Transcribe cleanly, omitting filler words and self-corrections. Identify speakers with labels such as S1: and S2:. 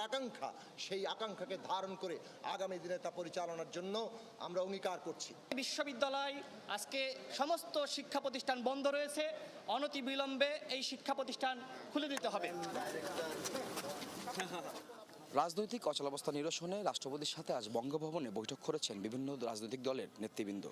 S1: আকাঙ্ক্ষা, সেই আকাঙ্ক্ষাকে ধারণ করে আগামী দিনে তা পরিচালনার জন্য আমরা অঙ্গীকার করছি।
S2: বিশ্ববিদ্যালয় আজকে সমস্ত শিক্ষা প্রতিষ্ঠান বন্ধ রয়েছে, অনতিবিলম্বে এই শিক্ষা প্রতিষ্ঠান খুলে দিতে হবে।
S3: রাজনৈতিক অচলাবস্থা নিরসনে রাষ্ট্রপতির সাথে আজ বঙ্গভবনে বৈঠক করেছেন বিভিন্ন রাজনৈতিক দলের নেতৃবৃন্দ।